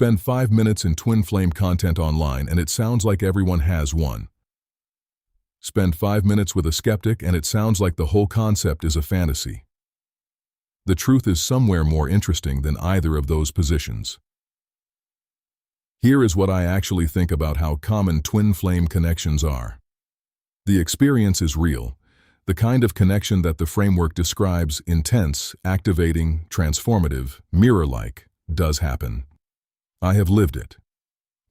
Spend 5 minutes in twin flame content online and it sounds like everyone has one. Spend 5 minutes with a skeptic and it sounds like the whole concept is a fantasy. The truth is somewhere more interesting than either of those positions. Here is what I actually think about how common twin flame connections are. The experience is real, the kind of connection that the framework describes, intense, activating, transformative, mirror-like, does happen. I have lived it.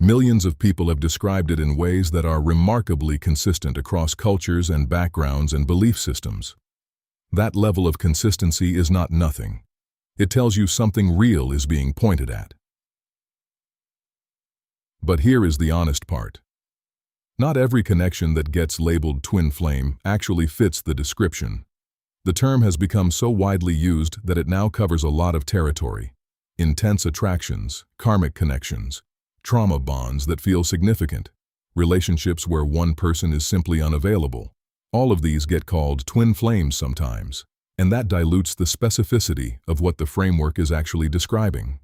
Millions of people have described it in ways that are remarkably consistent across cultures and backgrounds and belief systems. That level of consistency is not nothing. It tells you something real is being pointed at. But here is the honest part. Not every connection that gets labeled twin flame actually fits the description. The term has become so widely used that it now covers a lot of territory. Intense attractions, karmic connections, trauma bonds that feel significant, relationships where one person is simply unavailable. All of these get called twin flames sometimes, and that dilutes the specificity of what the framework is actually describing.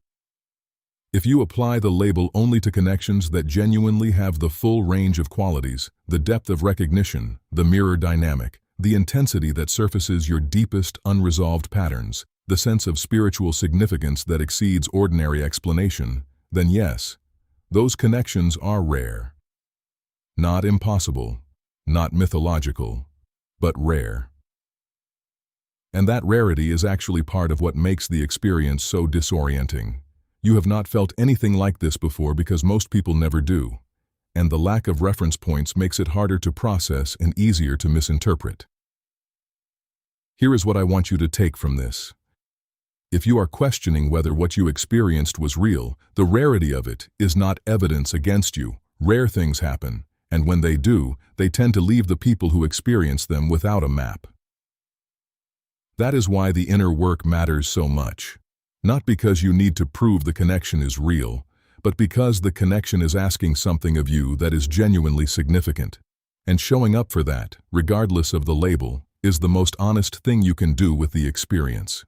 If you apply the label only to connections that genuinely have the full range of qualities, the depth of recognition, the mirror dynamic, the intensity that surfaces your deepest unresolved patterns, the sense of spiritual significance that exceeds ordinary explanation, then yes, those connections are rare. Not impossible, not mythological, but rare. And that rarity is actually part of what makes the experience so disorienting. You have not felt anything like this before because most people never do, and the lack of reference points makes it harder to process and easier to misinterpret. Here is what I want you to take from this. If you are questioning whether what you experienced was real, the rarity of it is not evidence against you. Rare things happen, and when they do, they tend to leave the people who experience them without a map. That is why the inner work matters so much. Not because you need to prove the connection is real, but because the connection is asking something of you that is genuinely significant. And showing up for that, regardless of the label, is the most honest thing you can do with the experience.